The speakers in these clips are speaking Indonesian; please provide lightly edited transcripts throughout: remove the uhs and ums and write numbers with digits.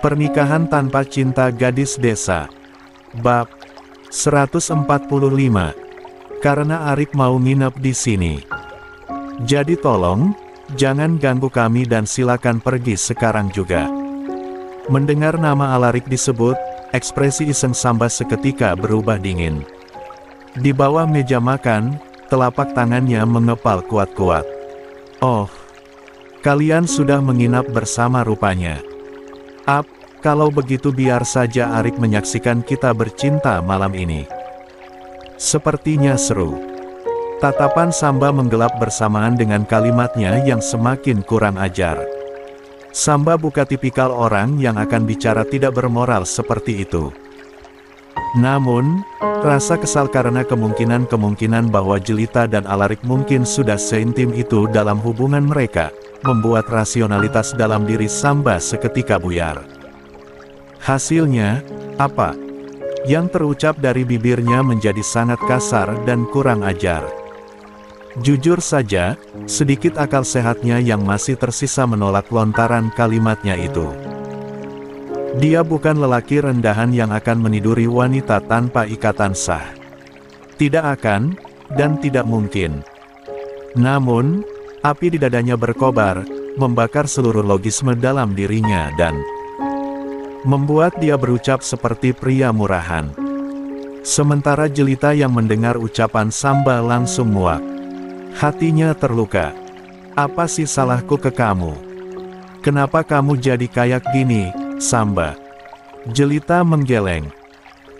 Pernikahan tanpa cinta gadis desa. Bab 145. Karena Arik mau nginep di sini. Jadi tolong, jangan ganggu kami dan silakan pergi sekarang juga. Mendengar nama Alarik disebut, ekspresi iseng Samba seketika berubah dingin. Di bawah meja makan, telapak tangannya mengepal kuat-kuat. Oh, kalian sudah menginap bersama rupanya. Kalau begitu biar saja Arik menyaksikan kita bercinta malam ini. Sepertinya seru. Tatapan Samba menggelap bersamaan dengan kalimatnya yang semakin kurang ajar. Samba bukan tipikal orang yang akan bicara tidak bermoral seperti itu. Namun, rasa kesal karena kemungkinan bahwa Jelita dan Alarik mungkin sudah seintim itu dalam hubungan mereka, membuat rasionalitas dalam diri Samba seketika buyar. Hasilnya, apa? Yang terucap dari bibirnya menjadi sangat kasar dan kurang ajar. Jujur saja, sedikit akal sehatnya yang masih tersisa menolak lontaran kalimatnya itu. Dia bukan lelaki rendahan yang akan meniduri wanita tanpa ikatan sah. Tidak akan, dan tidak mungkin. Namun, api di dadanya berkobar, membakar seluruh logisme dalam dirinya dan membuat dia berucap seperti pria murahan. Sementara Jelita yang mendengar ucapan Samba langsung muak. Hatinya terluka. Apa sih salahku ke kamu? Kenapa kamu jadi kayak gini, Samba? Jelita menggeleng.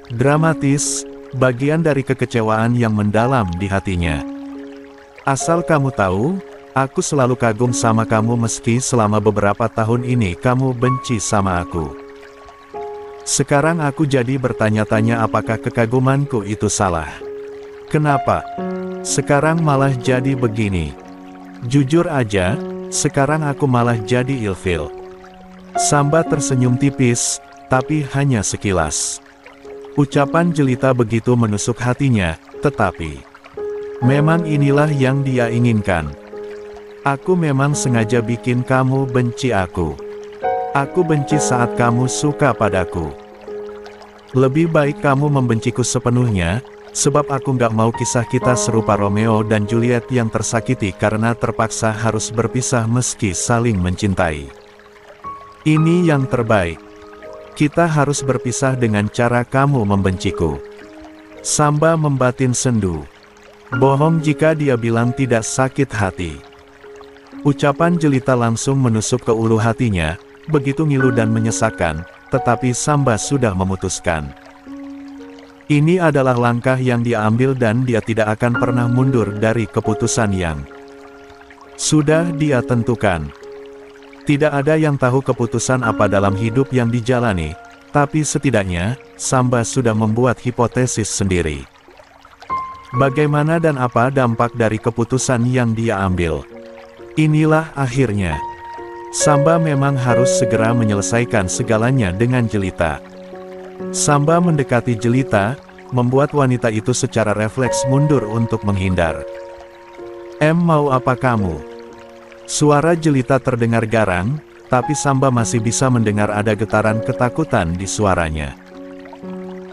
Dramatis, bagian dari kekecewaan yang mendalam di hatinya. Asal kamu tahu, aku selalu kagum sama kamu meski selama beberapa tahun ini kamu benci sama aku. Sekarang aku jadi bertanya-tanya apakah kekagumanku itu salah. Kenapa? Sekarang malah jadi begini. Jujur aja, sekarang aku malah jadi ilfil. Samba tersenyum tipis, tapi hanya sekilas. Ucapan Jelita begitu menusuk hatinya, tetapi memang inilah yang dia inginkan. Aku memang sengaja bikin kamu benci aku. Aku benci saat kamu suka padaku. Lebih baik kamu membenciku sepenuhnya, sebab aku gak mau kisah kita serupa Romeo dan Juliet yang tersakiti karena terpaksa harus berpisah meski saling mencintai. Ini yang terbaik. Kita harus berpisah dengan cara kamu membenciku. Samba membatin sendu. Bohong jika dia bilang tidak sakit hati. Ucapan Jelita langsung menusuk ke ulu hatinya, begitu ngilu dan menyesakkan, tetapi Samba sudah memutuskan. Ini adalah langkah yang dia ambil dan dia tidak akan pernah mundur dari keputusan yang sudah dia tentukan. Tidak ada yang tahu keputusan apa dalam hidup yang dijalani, tapi setidaknya, Samba sudah membuat hipotesis sendiri. Bagaimana dan apa dampak dari keputusan yang dia ambil? Inilah akhirnya. Samba memang harus segera menyelesaikan segalanya dengan Jelita. Samba mendekati Jelita, membuat wanita itu secara refleks mundur untuk menghindar. Mau apa kamu? Suara Jelita terdengar garang, tapi Samba masih bisa mendengar ada getaran ketakutan di suaranya.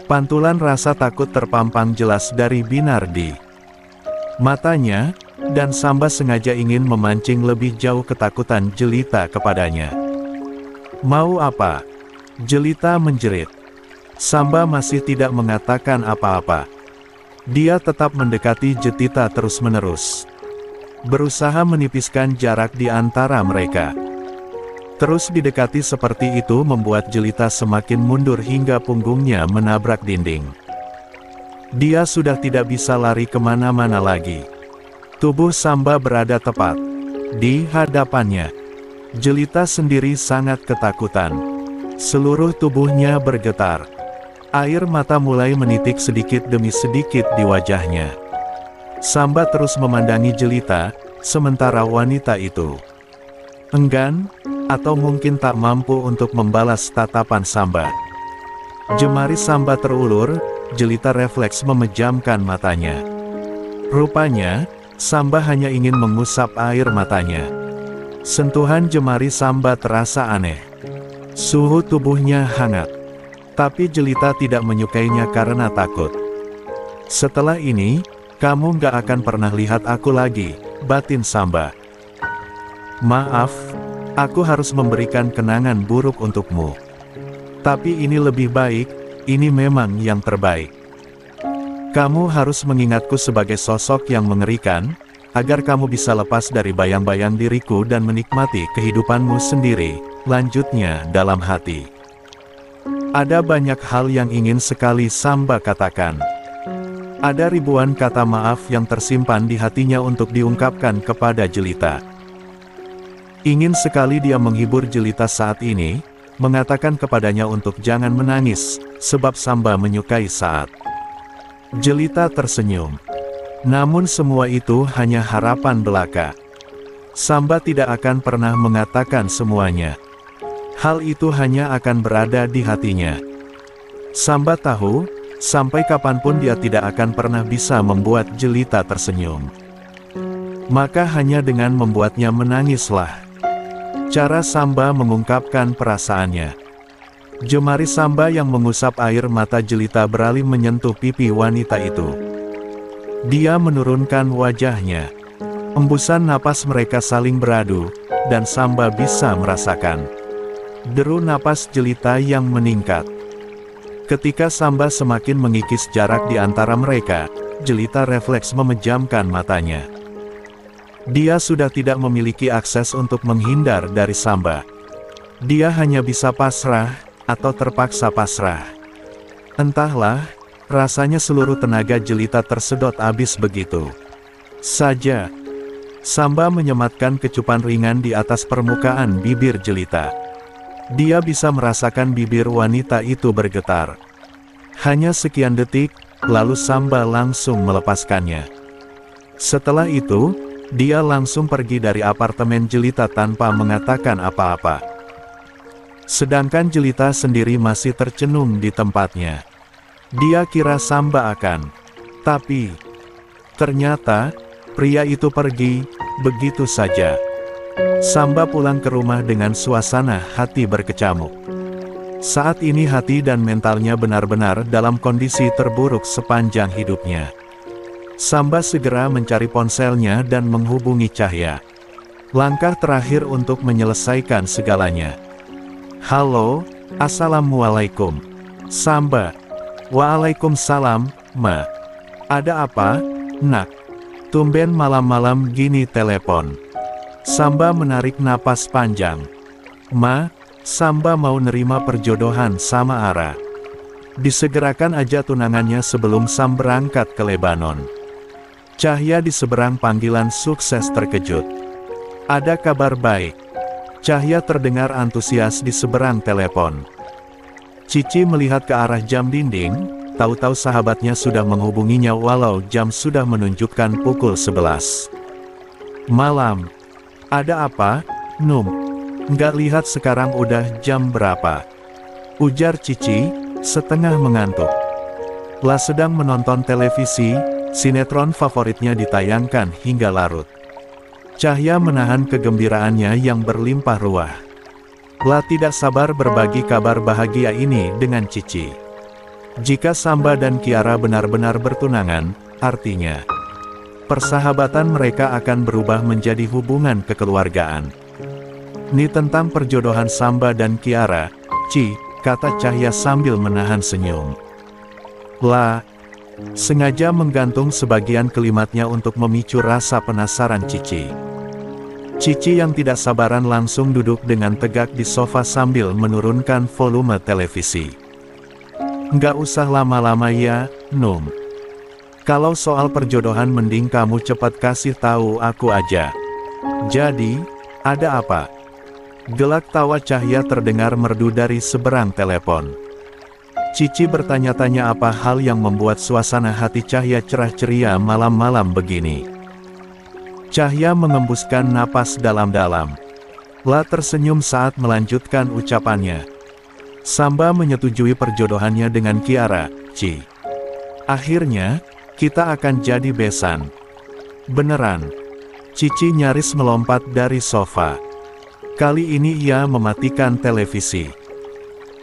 Pantulan rasa takut terpampang jelas dari binar di matanya, dan Samba sengaja ingin memancing lebih jauh ketakutan Jelita kepadanya. Mau apa? Jelita menjerit. Samba masih tidak mengatakan apa-apa. Dia tetap mendekati Jelita terus-menerus. Berusaha menipiskan jarak di antara mereka. Terus didekati seperti itu membuat Jelita semakin mundur hingga punggungnya menabrak dinding. Dia sudah tidak bisa lari kemana-mana lagi. Tubuh Samba berada tepat di hadapannya. Jelita sendiri sangat ketakutan. Seluruh tubuhnya bergetar. Air mata mulai menitik sedikit demi sedikit di wajahnya. Samba terus memandangi Jelita, sementara wanita itu enggan, atau mungkin tak mampu untuk membalas tatapan Samba. Jemari Samba terulur, Jelita refleks memejamkan matanya. Rupanya, Samba hanya ingin mengusap air matanya. Sentuhan jemari Samba terasa aneh. Suhu tubuhnya hangat. Tapi Jelita tidak menyukainya karena takut. Setelah ini, kamu gak akan pernah lihat aku lagi, batin Samba. Maaf, aku harus memberikan kenangan buruk untukmu. Tapi ini lebih baik, ini memang yang terbaik. Kamu harus mengingatku sebagai sosok yang mengerikan, agar kamu bisa lepas dari bayang-bayang diriku dan menikmati kehidupanmu sendiri, lanjutnya dalam hati. Ada banyak hal yang ingin sekali Samba katakan. Ada ribuan kata maaf yang tersimpan di hatinya untuk diungkapkan kepada Jelita. Ingin sekali dia menghibur Jelita saat ini, mengatakan kepadanya untuk jangan menangis, sebab Samba menyukai saat. Jelita tersenyum. Namun semua itu hanya harapan belaka. Samba tidak akan pernah mengatakan semuanya. Hal itu hanya akan berada di hatinya. Samba tahu, sampai kapanpun dia tidak akan pernah bisa membuat Jelita tersenyum. Maka hanya dengan membuatnya menangislah cara Samba mengungkapkan perasaannya. Jemari Samba yang mengusap air mata Jelita beralih menyentuh pipi wanita itu. Dia menurunkan wajahnya. Embusan napas mereka saling beradu, dan Samba bisa merasakan deru napas Jelita yang meningkat. Ketika Samba semakin mengikis jarak di antara mereka, Jelita refleks memejamkan matanya. Dia sudah tidak memiliki akses untuk menghindar dari Samba. Dia hanya bisa pasrah, atau terpaksa pasrah. Entahlah, rasanya seluruh tenaga Jelita tersedot habis begitu saja. Samba menyematkan kecupan ringan di atas permukaan bibir Jelita. Dia bisa merasakan bibir wanita itu bergetar. Hanya sekian detik, lalu Samba langsung melepaskannya. Setelah itu, dia langsung pergi dari apartemen Jelita tanpa mengatakan apa-apa. Sedangkan Jelita sendiri masih tercenung di tempatnya. Dia kira Samba akan. Tapi, ternyata, pria itu pergi, begitu saja. Samba pulang ke rumah dengan suasana hati berkecamuk. Saat ini hati dan mentalnya benar-benar dalam kondisi terburuk sepanjang hidupnya. Samba segera mencari ponselnya dan menghubungi Cahya. Langkah terakhir untuk menyelesaikan segalanya. Halo, Assalamualaikum. Samba. Waalaikumsalam, Ma. Ada apa, Nak? Tumben malam-malam gini telepon. Samba menarik napas panjang. Ma, Samba mau nerima perjodohan sama Ara. Disegerakan aja tunangannya sebelum Sam berangkat ke Lebanon. Cahya di seberang panggilan sukses terkejut. Ada kabar baik. Cahya terdengar antusias di seberang telepon. Cici melihat ke arah jam dinding, tahu-tahu sahabatnya sudah menghubunginya walau jam sudah menunjukkan pukul 11 malam. Ada apa, Num? Nggak lihat sekarang udah jam berapa? Ujar Cici, setengah mengantuk. Lah sedang menonton televisi, sinetron favoritnya ditayangkan hingga larut. Cahya menahan kegembiraannya yang berlimpah ruah. Lah tidak sabar berbagi kabar bahagia ini dengan Cici. Jika Samba dan Kiara benar-benar bertunangan, artinya persahabatan mereka akan berubah menjadi hubungan kekeluargaan. Ini tentang perjodohan Samba dan Kiara, Ci, kata Cahya sambil menahan senyum. Lah, sengaja menggantung sebagian kalimatnya untuk memicu rasa penasaran Cici. Cici yang tidak sabaran langsung duduk dengan tegak di sofa sambil menurunkan volume televisi. Nggak usah lama-lama ya, Num. Kalau soal perjodohan mending kamu cepat kasih tahu aku aja. Jadi, ada apa? Gelak tawa Cahya terdengar merdu dari seberang telepon. Cici bertanya-tanya apa hal yang membuat suasana hati Cahya cerah ceria malam-malam begini. Cahya mengembuskan napas dalam-dalam. Lah tersenyum saat melanjutkan ucapannya. Samba menyetujui perjodohannya dengan Kiara, Ci. Akhirnya, kita akan jadi besan. Beneran. Cici nyaris melompat dari sofa. Kali ini ia mematikan televisi.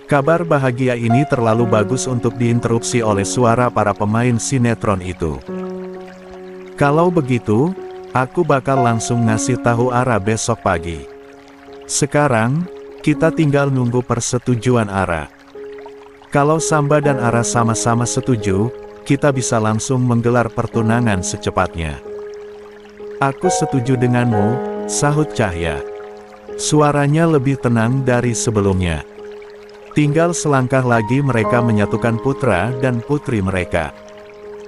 Kabar bahagia ini terlalu bagus untuk diinterupsi oleh suara para pemain sinetron itu. Kalau begitu, aku bakal langsung ngasih tahu Ara besok pagi. Sekarang, kita tinggal nunggu persetujuan Ara. Kalau Samba dan Ara sama-sama setuju, kita bisa langsung menggelar pertunangan secepatnya. Aku setuju denganmu, sahut Cahya. Suaranya lebih tenang dari sebelumnya. Tinggal selangkah lagi mereka menyatukan putra dan putri mereka.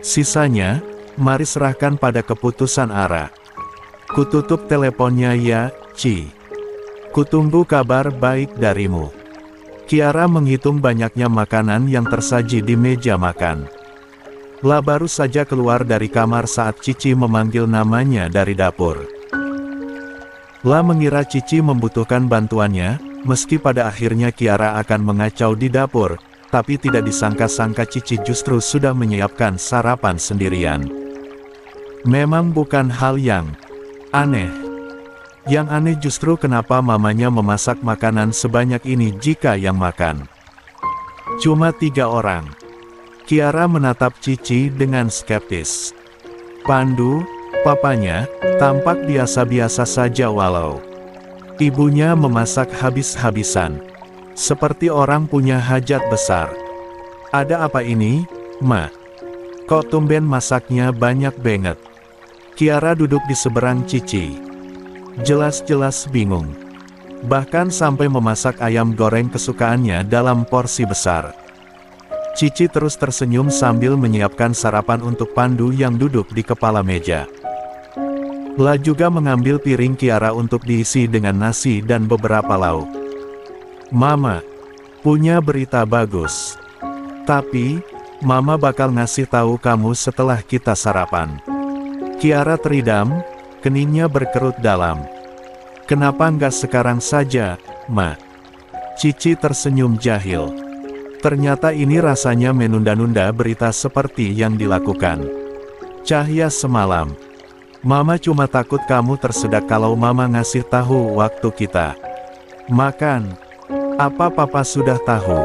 Sisanya, mari serahkan pada keputusan Ara. Kututup teleponnya ya, Ci. Kutunggu kabar baik darimu. Kiara menghitung banyaknya makanan yang tersaji di meja makan. La baru saja keluar dari kamar saat Cici memanggil namanya dari dapur. La mengira Cici membutuhkan bantuannya, meski pada akhirnya Kiara akan mengacau di dapur, tapi tidak disangka-sangka Cici justru sudah menyiapkan sarapan sendirian. Memang bukan hal yang aneh. Yang aneh justru kenapa mamanya memasak makanan sebanyak ini jika yang makan cuma 3 orang. Kiara menatap Cici dengan skeptis. Pandu, papanya, tampak biasa-biasa saja walau ibunya memasak habis-habisan. Seperti orang punya hajat besar. Ada apa ini, Ma? Kok tumben masaknya banyak banget? Kiara duduk di seberang Cici. Jelas-jelas bingung. Bahkan sampai memasak ayam goreng kesukaannya dalam porsi besar. Cici terus tersenyum sambil menyiapkan sarapan untuk Pandu yang duduk di kepala meja. La juga mengambil piring Kiara untuk diisi dengan nasi dan beberapa lauk. Mama, punya berita bagus. Tapi, Mama bakal ngasih tahu kamu setelah kita sarapan. Kiara teridam, keningnya berkerut dalam. Kenapa nggak sekarang saja, Ma? Cici tersenyum jahil. Ternyata ini rasanya menunda-nunda berita seperti yang dilakukan Cahya semalam. Mama cuma takut kamu tersedak kalau Mama ngasih tahu waktu kita makan. Apa Papa sudah tahu?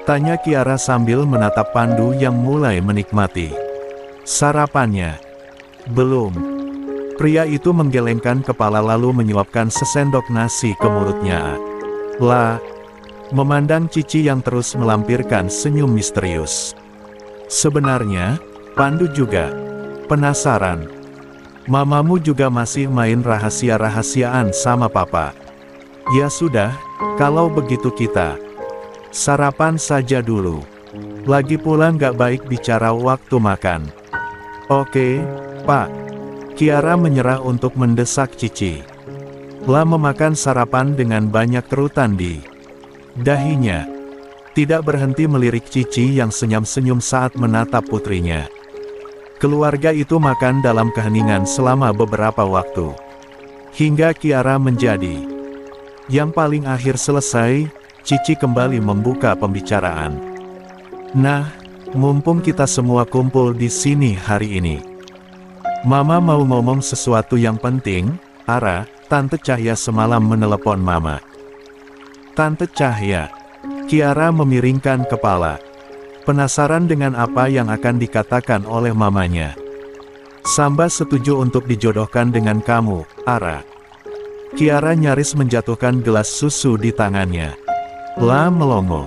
Tanya Kiara sambil menatap Pandu yang mulai menikmati sarapannya. Belum. Pria itu menggelengkan kepala lalu menyuapkan sesendok nasi ke mulutnya. La memandang Cici yang terus melampirkan senyum misterius. Sebenarnya, Pandu juga penasaran. Mamamu juga masih main rahasia-rahasiaan sama Papa. Ya sudah, kalau begitu kita sarapan saja dulu. Lagi pula nggak baik bicara waktu makan. Oke, Pak. Kiara menyerah untuk mendesak Cici. La memakan sarapan dengan banyak kerutan di dahinya. Tidak berhenti melirik Cici yang senyum-senyum saat menatap putrinya. Keluarga itu makan dalam keheningan selama beberapa waktu. Hingga Kiara menjadi yang paling akhir selesai, Cici kembali membuka pembicaraan. Nah, mumpung kita semua kumpul di sini hari ini. Mama mau ngomong sesuatu yang penting, Ara. Tante Cahya semalam menelepon Mama. Tante Cahya. Kiara memiringkan kepala. Penasaran dengan apa yang akan dikatakan oleh mamanya. Samba setuju untuk dijodohkan dengan kamu, Ara. Kiara nyaris menjatuhkan gelas susu di tangannya. La melongo.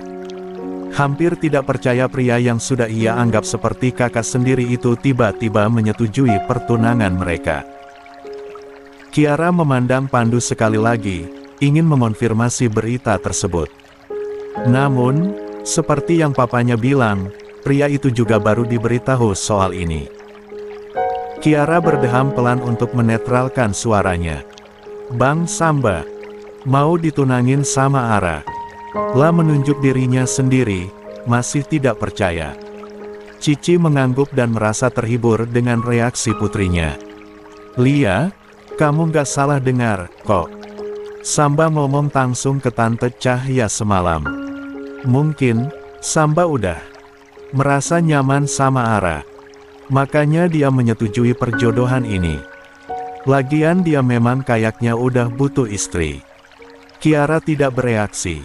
Hampir tidak percaya pria yang sudah ia anggap seperti kakak sendiri itu tiba-tiba menyetujui pertunangan mereka. Kiara memandang Pandu sekali lagi, ingin mengonfirmasi berita tersebut. Namun, seperti yang papanya bilang, pria itu juga baru diberitahu soal ini. Kiara berdeham pelan untuk menetralkan suaranya. Bang Samba, mau ditunangin sama Ara. La menunjuk dirinya sendiri, masih tidak percaya. Cici mengangguk dan merasa terhibur dengan reaksi putrinya. Lia, kamu gak salah dengar, kok. Samba ngomong langsung ke Tante Cahya semalam. Mungkin, Samba udah merasa nyaman sama Ara. Makanya dia menyetujui perjodohan ini. Lagian dia memang kayaknya udah butuh istri. Kiara tidak bereaksi.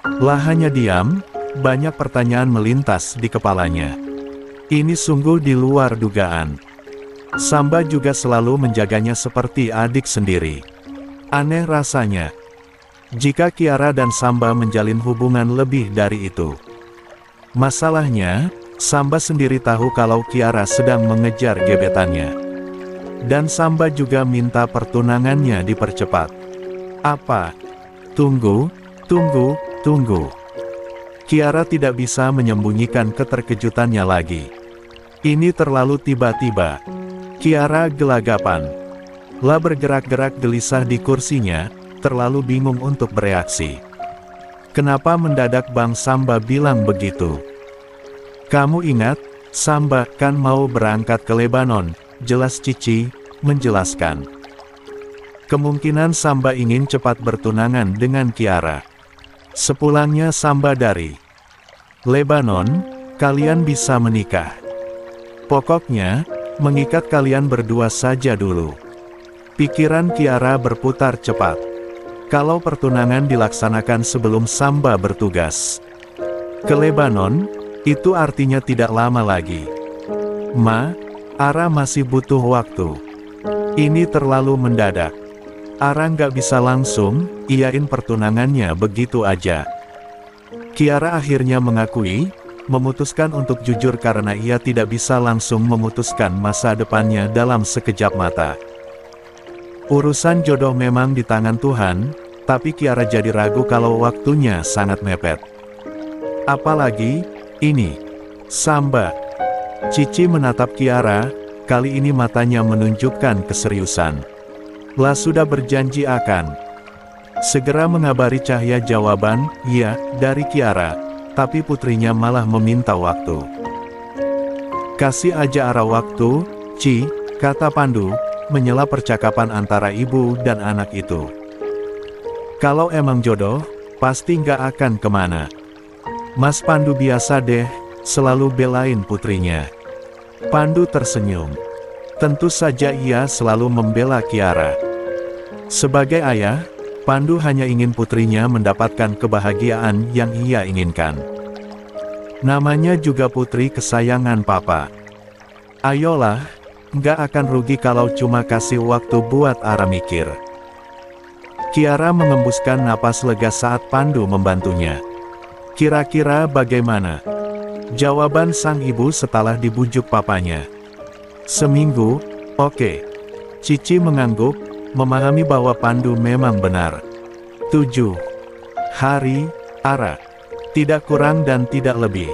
Lah hanya diam, banyak pertanyaan melintas di kepalanya. Ini sungguh di luar dugaan. Samba juga selalu menjaganya seperti adik sendiri. Aneh rasanya, jika Kiara dan Samba menjalin hubungan lebih dari itu. Masalahnya, Samba sendiri tahu kalau Kiara sedang mengejar gebetannya. Dan Samba juga minta pertunangannya dipercepat. Apa? Tunggu. Kiara tidak bisa menyembunyikan keterkejutannya lagi. Ini terlalu tiba-tiba. Kiara gelagapan. Lah bergerak-gerak gelisah di kursinya, terlalu bingung untuk bereaksi. Kenapa mendadak Bang Samba bilang begitu? Kamu ingat, Samba kan mau berangkat ke Lebanon, jelas Cici menjelaskan. Kemungkinan Samba ingin cepat bertunangan dengan Kiara. Sepulangnya Samba dari Lebanon, kalian bisa menikah. Pokoknya, mengikat kalian berdua saja dulu. Pikiran Kiara berputar cepat. Kalau pertunangan dilaksanakan sebelum Samba bertugas ke Lebanon, itu artinya tidak lama lagi. Ma, Ara masih butuh waktu. Ini terlalu mendadak. Ara nggak bisa langsung iyain pertunangannya begitu aja. Kiara akhirnya mengakui, memutuskan untuk jujur karena ia tidak bisa langsung memutuskan masa depannya dalam sekejap mata. Urusan jodoh memang di tangan Tuhan, tapi Kiara jadi ragu kalau waktunya sangat mepet. Apalagi, ini, Samba. Cici menatap Kiara, kali ini matanya menunjukkan keseriusan. Lah sudah berjanji akan segera mengabari Cahya jawaban, iya, dari Kiara, tapi putrinya malah meminta waktu. Kasih aja Ara waktu, Ci, kata Pandu, menyela percakapan antara ibu dan anak itu. Kalau emang jodoh, pasti nggak akan kemana. Mas Pandu biasa deh, selalu belain putrinya. Pandu tersenyum. Tentu saja ia selalu membela Kiara. Sebagai ayah, Pandu hanya ingin putrinya mendapatkan kebahagiaan yang ia inginkan. Namanya juga putri kesayangan papa. Ayolah, nggak akan rugi kalau cuma kasih waktu buat Ara mikir. Kiara mengembuskan napas lega saat Pandu membantunya. Kira-kira bagaimana jawaban sang ibu setelah dibujuk papanya? Seminggu, oke. Cici mengangguk, memahami bahwa Pandu memang benar. 7 hari, Ara. Tidak kurang dan tidak lebih.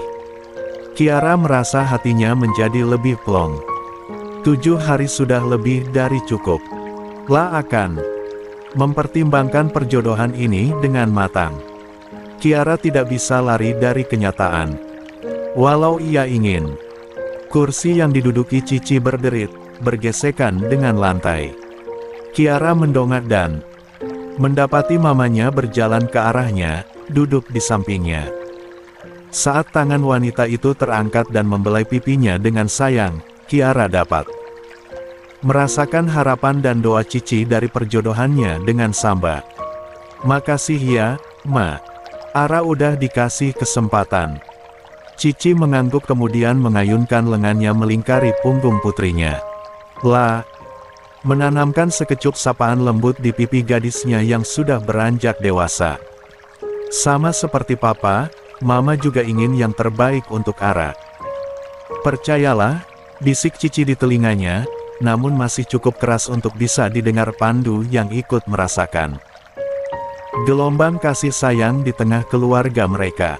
Kiara merasa hatinya menjadi lebih plong. 7 hari sudah lebih dari cukup. Lah akan mempertimbangkan perjodohan ini dengan matang. Kiara tidak bisa lari dari kenyataan. Walau ia ingin. Kursi yang diduduki Cici berderit, bergesekan dengan lantai. Kiara mendongak dan mendapati mamanya berjalan ke arahnya, duduk di sampingnya. Saat tangan wanita itu terangkat dan membelai pipinya dengan sayang, Kiara dapat merasakan harapan dan doa Cici dari perjodohannya dengan Samba. Makasih ya, Ma. Ara udah dikasih kesempatan. Cici mengangguk kemudian mengayunkan lengannya melingkari punggung putrinya. Lah, menanamkan sekecup sapaan lembut di pipi gadisnya yang sudah beranjak dewasa. Sama seperti papa, mama juga ingin yang terbaik untuk Ara. Percayalah, bisik Cici di telinganya, namun masih cukup keras untuk bisa didengar Pandu yang ikut merasakan gelombang kasih sayang di tengah keluarga mereka.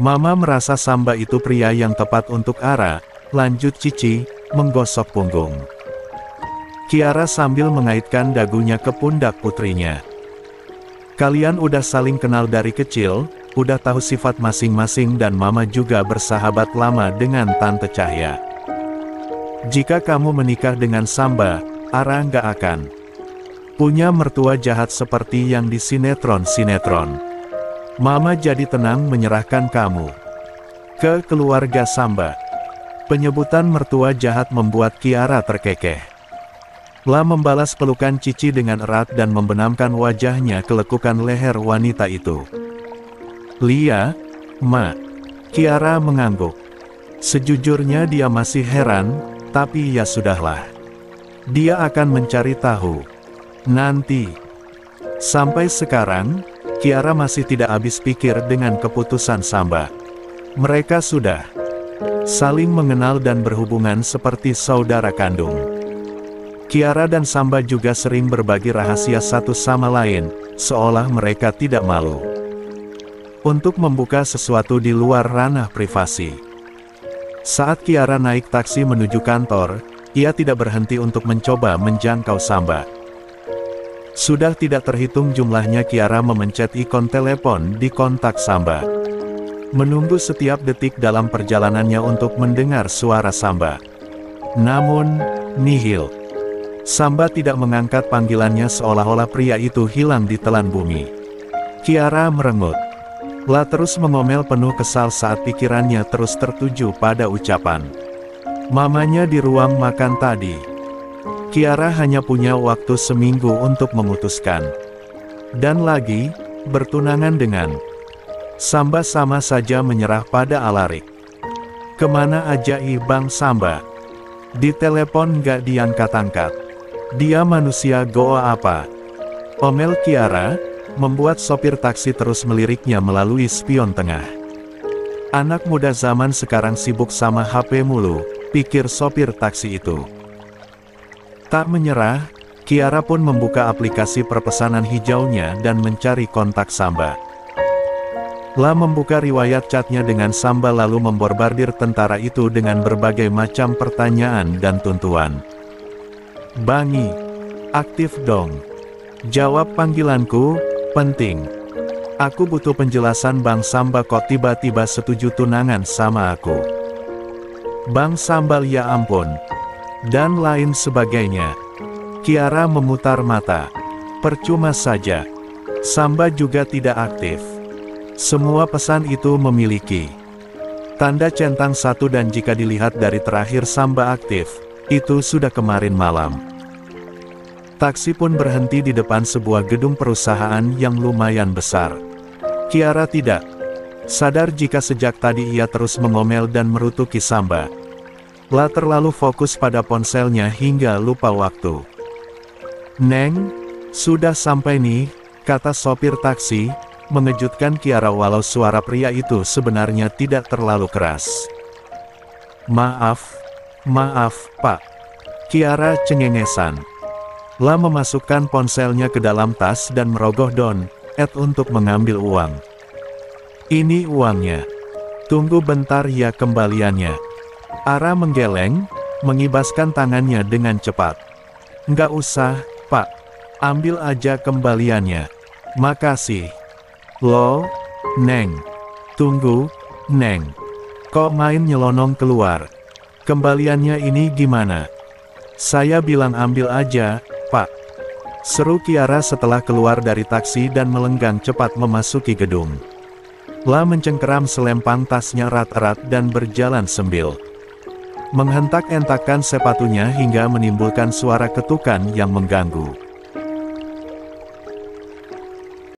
Mama merasa Samba itu pria yang tepat untuk Ara, lanjut Cici, menggosok punggung Kiara sambil mengaitkan dagunya ke pundak putrinya. Kalian udah saling kenal dari kecil, udah tahu sifat masing-masing dan Mama juga bersahabat lama dengan Tante Cahya. Jika kamu menikah dengan Samba, Ara nggak akan punya mertua jahat seperti yang di sinetron-sinetron. Mama jadi tenang menyerahkan kamu ke keluarga Samba. Penyebutan mertua jahat membuat Kiara terkekeh. Lah membalas pelukan Cici dengan erat dan membenamkan wajahnya ke lekukan leher wanita itu. Lia, Ma. Kiara mengangguk. Sejujurnya dia masih heran, tapi ya sudahlah. Dia akan mencari tahu. Nanti. Sampai sekarang, Kiara masih tidak habis pikir dengan keputusan Samba. Mereka sudah saling mengenal dan berhubungan seperti saudara kandung. Kiara dan Samba juga sering berbagi rahasia satu sama lain, seolah mereka tidak malu untuk membuka sesuatu di luar ranah privasi. Saat Kiara naik taksi menuju kantor, ia tidak berhenti untuk mencoba menjangkau Samba. Sudah tidak terhitung jumlahnya Kiara memencet ikon telepon di kontak Samba, menunggu setiap detik dalam perjalanannya untuk mendengar suara Samba. Namun, nihil. Samba tidak mengangkat panggilannya seolah-olah pria itu hilang di telan bumi. Kiara merengut. La terus mengomel penuh kesal saat pikirannya terus tertuju pada ucapan mamanya di ruang makan tadi. Kiara hanya punya waktu seminggu untuk memutuskan. Dan lagi, bertunangan dengan Samba sama saja menyerah pada Alarik. Kemana aja Bang Samba? Di telepon gak diangkat-angkat. Dia manusia goa apa? Omel Kiara membuat sopir taksi terus meliriknya melalui spion tengah. Anak muda zaman sekarang sibuk sama HP mulu, pikir sopir taksi itu. Tak menyerah, Kiara pun membuka aplikasi perpesanan hijaunya dan mencari kontak Samba. La membuka riwayat chatnya dengan Samba lalu memborbardir tentara itu dengan berbagai macam pertanyaan dan tuntuan. Bangi, aktif dong. Jawab panggilanku, penting. Aku butuh penjelasan Bang Samba kok tiba-tiba setuju tunangan sama aku. Bang Sambal ya ampun. Dan lain sebagainya. Kiara memutar mata. Percuma saja. Samba juga tidak aktif. Semua pesan itu memiliki tanda centang satu dan jika dilihat dari terakhir Samba aktif, itu sudah kemarin malam. Taksi pun berhenti di depan sebuah gedung perusahaan yang lumayan besar. Kiara tidak sadar jika sejak tadi ia terus mengomel dan merutuki Samba. La terlalu fokus pada ponselnya hingga lupa waktu. Neng, sudah sampai nih, kata sopir taksi, mengejutkan Kiara walau suara pria itu sebenarnya tidak terlalu keras. Maaf, Pak. Kiara cengengesan. La memasukkan ponselnya ke dalam tas dan merogoh dompet untuk mengambil uang. Ini uangnya. Tunggu bentar ya kembaliannya. Ara menggeleng, mengibaskan tangannya dengan cepat. Nggak usah, Pak. Ambil aja kembaliannya. Makasih. Loh, Neng. Tunggu, Neng. Kok main nyelonong keluar? Kembaliannya ini gimana? Saya bilang ambil aja, Pak. Seru Kiara setelah keluar dari taksi dan melenggang cepat memasuki gedung. La mencengkeram selempang tasnya erat-erat dan berjalan sambil menghentak-hentakan sepatunya hingga menimbulkan suara ketukan yang mengganggu.